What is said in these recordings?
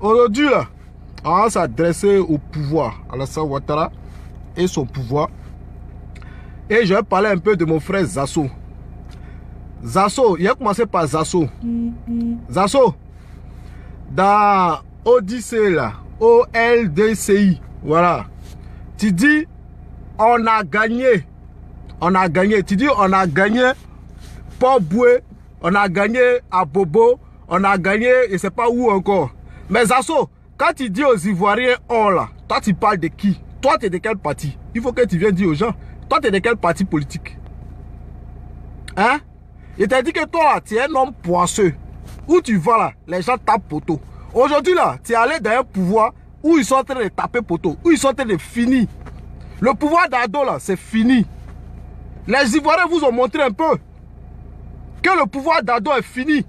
Aujourd'hui, là, on va s'adresser au pouvoir, Alassane Ouattara et son pouvoir. Et je vais parler un peu de mon frère Zasso. Zasso, il a commencé par Zasso. Zasso, dans Odyssée, là, OLDCI, voilà. Tu dis, on a gagné. On a gagné. Tu dis, on a gagné Port-Boué, on a gagné à Bobo, on a gagné, je ne sais pas où encore. Mais Zasso, quand tu dis aux Ivoiriens, oh là, toi tu parles de qui? Toi tu es de quel parti? Il faut que tu viennes dire aux gens, toi tu es de quel parti politique? Hein? Je t'ai dit que toi, tu es un homme poisseux. Où tu vas là, les gens tapent poteau. Aujourd'hui là, tu es allé dans un pouvoir où ils sont en train de taper poteau, où ils sont en train de finir. Le pouvoir d'Ado là, c'est fini. Les Ivoiriens vous ont montré un peu que le pouvoir d'Ado est fini.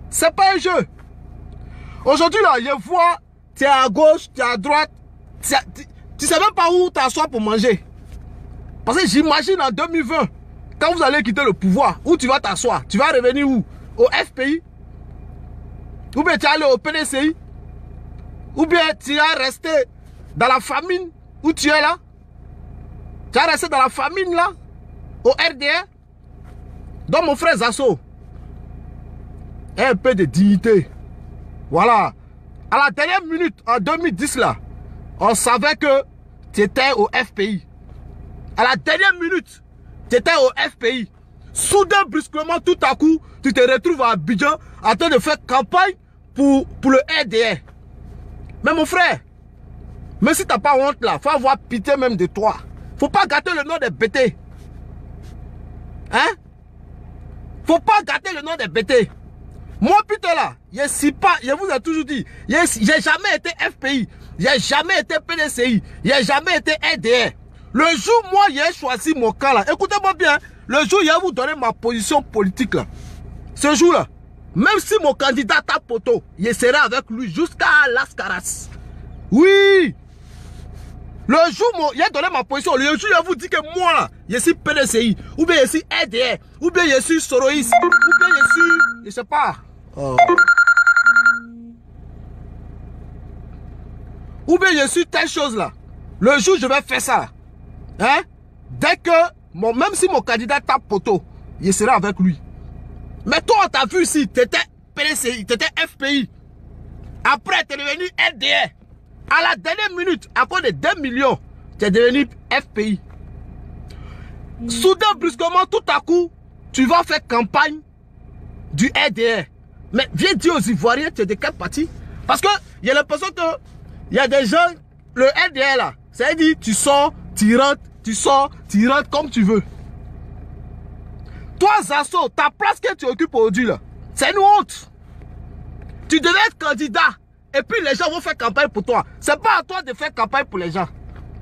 C'est pas un jeu. Aujourd'hui là, je vois, tu es à gauche, tu es à droite, tu sais même pas où t'asseoir pour manger. Parce que j'imagine en 2020, quand vous allez quitter le pouvoir, où tu vas t'asseoir? Tu vas revenir où? Au FPI? Ou bien tu vas aller au PDCI? Ou bien tu vas rester dans la famine où tu es là? Tu vas rester dans la famine là? Au RDR? Donc mon frère Zasso, un peu de dignité. Voilà. À la dernière minute, en 2010 là, on savait que tu étais au FPI. À la dernière minute, tu étais au FPI. Soudain, brusquement, tout à coup, tu te retrouves à Abidjan en train de faire campagne pour le RDR. Mais mon frère, même si tu n'as pas honte là, il faut avoir pitié même de toi. Faut pas gâter le nom des bêtés. Hein? Faut pas gâter le nom des bêtés. Moi, putain là, je vous ai toujours dit, j'ai jamais été FPI, j'ai jamais été PDCI, j'ai jamais été RDR. Le jour, moi, j'ai choisi mon camp là, écoutez-moi bien, le jour, je vais vous donner ma position politique là. Ce jour-là, même si mon candidat tape poteau, je serai avec lui jusqu'à Las Caras. Oui! Le jour, j'ai donné ma position, le jour, je vous dis que moi là, je suis PDCI, ou bien je suis RDR, ou bien je suis Soroïs, ou bien je suis, je sais pas. Oh. Ou bien je suis telle chose là. Le jour je vais faire ça. Hein? Dès que, même si mon candidat tape poteau, je serai avec lui. Mais toi on t'a vu ici, tu étais PDCI, tu étais FPI. Après tu es devenu RDR. À la dernière minute, à cause de 2 millions, tu es devenu FPI. Soudain, brusquement, tout à coup, tu vas faire campagne du RDR. Mais viens dire aux Ivoiriens, tu es de quel parti? Parce que il y a l'impression que il y a des gens, le RDR là, c'est-à-dire tu sors, tu rentres, tu sors, tu rentres comme tu veux. Toi, Zasso, ta place que tu occupes aujourd'hui là, c'est une honte. Tu devais être candidat et puis les gens vont faire campagne pour toi. C'est pas à toi de faire campagne pour les gens.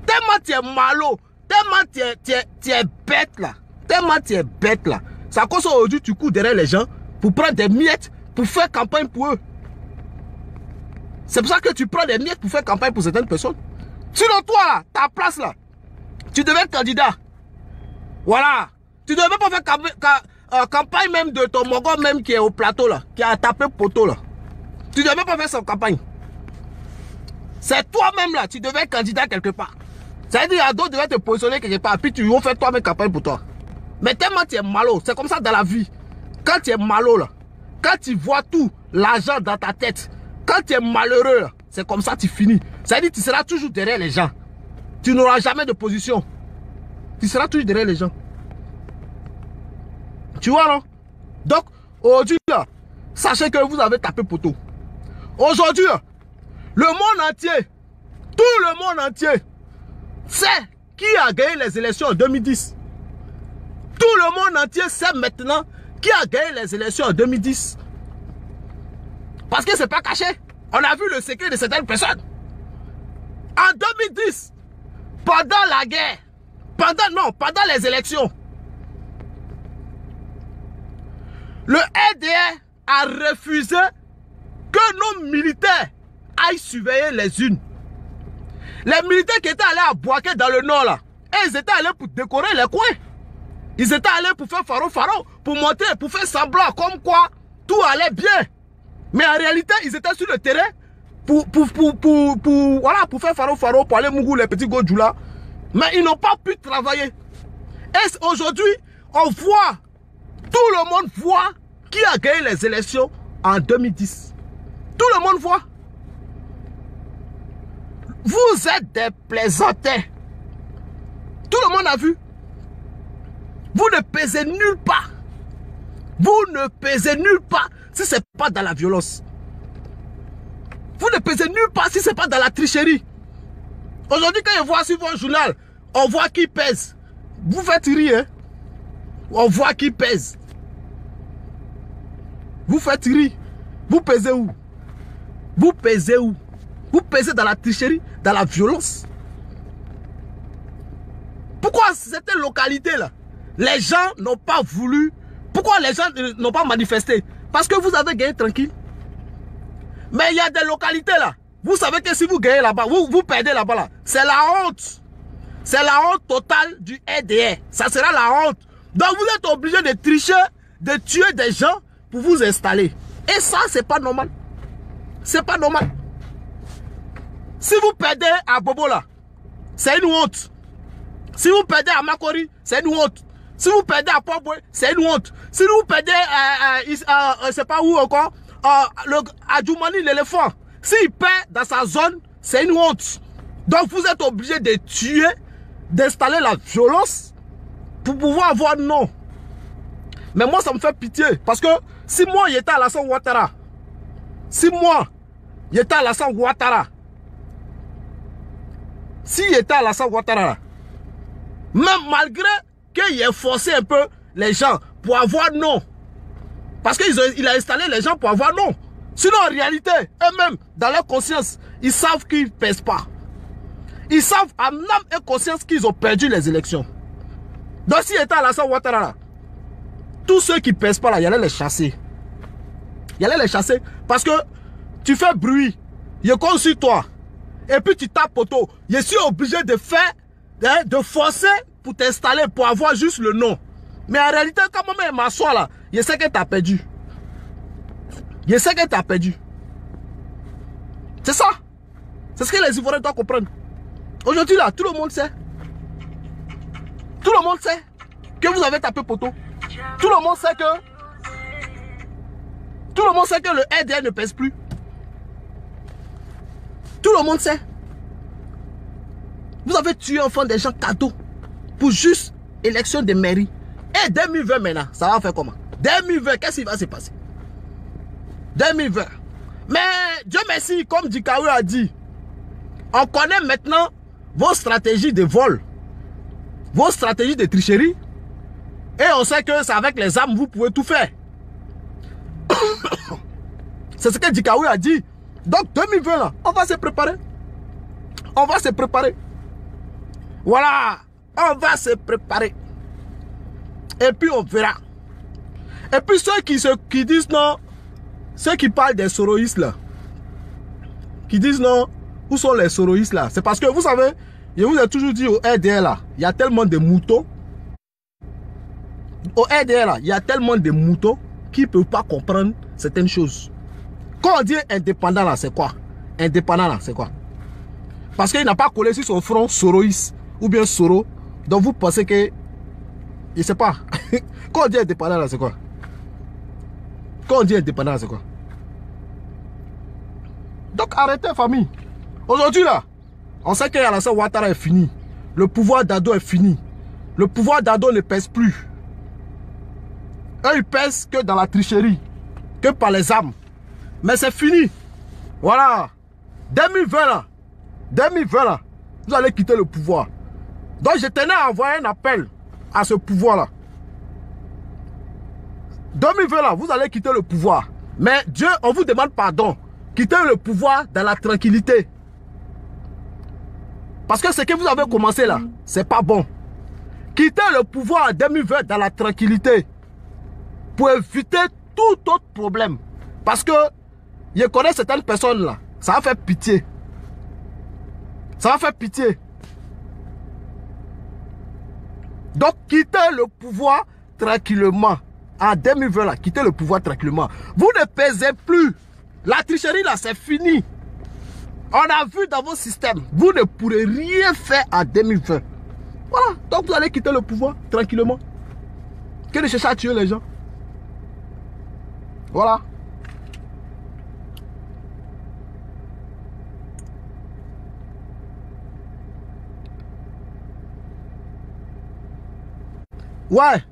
Tellement tu es malo, tellement tu es bête là, tellement tu es bête là. C'est à cause qu'aujourd'hui tu cours derrière les gens pour prendre des miettes pour faire campagne pour eux. C'est pour ça que tu prends des miettes pour faire campagne pour certaines personnes. Sinon toi là, ta place là, tu devais être candidat. Voilà. Tu ne devais pas faire campagne même de ton mongo même qui est au plateau là, qui a tapé poteau là. Tu ne devais pas faire sa campagne. C'est toi-même là, tu devais être candidat quelque part. C'est-à-dire à d'autres devaient te positionner quelque part, puis tu vas faire toi-même campagne pour toi. Mais tellement tu es malo, c'est comme ça dans la vie. Quand tu es malo là, quand tu vois tout l'argent dans ta tête, quand tu es malheureux, c'est comme ça tu finis. C'est-à-dire tu seras toujours derrière les gens. Tu n'auras jamais de position. Tu seras toujours derrière les gens. Tu vois non? Donc aujourd'hui là, sachez que vous avez tapé poteau. Aujourd'hui, le monde entier, tout le monde entier sait qui a gagné les élections en 2010. Tout le monde entier sait maintenant qui a gagné les élections en 2010. Parce que c'est pas caché. On a vu le secret de certaines personnes. En 2010, pendant la guerre, pendant les élections, le RDR a refusé que nos militaires aillent surveiller les unes. Les militaires qui étaient allés à Boaké dans le nord là, et ils étaient allés pour décorer les coins. Ils étaient allés pour faire faro, pour montrer, pour faire semblant comme quoi tout allait bien. Mais en réalité, ils étaient sur le terrain pour faire faro, pour aller Mougou, les petits godjou là. Mais ils n'ont pas pu travailler. Et aujourd'hui, on voit, tout le monde voit qui a gagné les élections en 2010. Tout le monde voit. Vous êtes des plaisantins. Tout le monde a vu. Vous ne pesez nulle part. Vous ne pesez nulle part si ce n'est pas dans la violence. Vous ne pesez nulle part si ce n'est pas dans la tricherie. Aujourd'hui, quand je vois sur votre journal, on voit qui pèse. Vous faites rire. Hein? On voit qui pèse. Vous faites rire. Vous pesez où? Vous pesez où? Vous pesez dans la tricherie, dans la violence. Pourquoi cette localité-là, les gens n'ont pas voulu? Pourquoi les gens n'ont pas manifesté? Parce que vous avez gagné tranquille. Mais il y a des localités là. Vous savez que si vous gagnez là-bas, vous perdez là-bas là. C'est la honte. C'est la honte totale du RDR. Ça sera la honte. Donc vous êtes obligé de tricher, de tuer des gens pour vous installer. Et ça, c'est pas normal. C'est pas normal. Si vous perdez à Bobo là, c'est une honte. Si vous perdez à Makori, c'est une honte. Si vous perdez à Port-Boué, c'est une honte. Si vous perdez je sais pas où encore, à Djoumani l'éléphant, s'il perd dans sa zone, c'est une honte. Donc vous êtes obligé de tuer, d'installer la violence pour pouvoir avoir non. Mais moi ça me fait pitié parce que si moi j'étais à Alassane Ouattara, si j'étais à Alassane Ouattara, même malgré qu'il ait forcé un peu les gens pour avoir non. Parce qu'il a installé les gens pour avoir non. Sinon, en réalité, eux-mêmes, dans leur conscience, ils savent qu'ils ne pèsent pas. Ils savent en âme et conscience qu'ils ont perdu les élections. Donc, s'il était à Alassane Ouattara, là, tous ceux qui ne pèsent pas, là, il allait les chasser. Il allait les chasser. Parce que tu fais bruit. Je compte sur toi. Et puis tu tapes auto. Je suis obligé de faire, de forcer pour t'installer, pour avoir juste le nom. Mais en réalité, quand moi-même m'assois là, je sais que tu as perdu. Je sais que tu as perdu. C'est ça. C'est ce que les Ivoiriens doivent comprendre. Aujourd'hui là, tout le monde sait. Tout le monde sait que vous avez tapé poteau. Tout le monde sait que... Tout le monde sait que le RDR ne pèse plus. Tout le monde sait. Vous avez tué enfant des gens cadeaux pour juste élection de mairie. Et 2020 maintenant, ça va faire comment? 2020, qu'est-ce qui va se passer? 2020. Mais Dieu merci, comme Dikaou a dit, on connaît maintenant vos stratégies de vol, vos stratégies de tricherie. Et on sait que c'est avec les armes, vous pouvez tout faire. C'est ce que Dikaou a dit. Donc 2020 là, on va se préparer. On va se préparer. Voilà. On va se préparer. Et puis on verra. Et puis ceux qui disent non, ceux qui parlent des soroïstes là, qui disent non, où sont les soroïstes là? C'est parce que vous savez, je vous ai toujours dit au RDR là, il y a tellement de moutons. Au RDR là, il y a tellement de moutons qui ne peuvent pas comprendre certaines choses. Quand on dit indépendant là, c'est quoi? Indépendant là, c'est quoi? Parce qu'il n'a pas collé sur son front soroïste ou bien Soro. Donc vous pensez que... Je ne sais pas. Quand on dit indépendant là, c'est quoi? Quand on dit indépendant là, c'est quoi? Donc arrêtez famille. Aujourd'hui là, on sait qu'Alassane Ouattara est fini. Le pouvoir d'Ado est fini. Le pouvoir d'Ado ne pèse plus. Eux, ils pèsent que dans la tricherie. Que par les armes. Mais c'est fini. Voilà. 2020 là. 2020 là. Vous allez quitter le pouvoir. Donc je tenais à envoyer un appel à ce pouvoir là. 2020 là, vous allez quitter le pouvoir. Mais Dieu, on vous demande pardon. Quittez le pouvoir dans la tranquillité. Parce que ce que vous avez commencé là, c'est pas bon. Quittez le pouvoir en 2020 dans la tranquillité. Pour éviter tout autre problème. Parce que je connais certaines personnes là. Ça va faire pitié. Ça va faire pitié. Donc quittez le pouvoir tranquillement. En 2020 là, quittez le pouvoir tranquillement. Vous ne pesez plus. La tricherie là, c'est fini. On a vu dans vos systèmes, vous ne pourrez rien faire en 2020. Voilà, donc vous allez quitter le pouvoir tranquillement. Que de chercher à tuer les gens. Voilà. Ouais.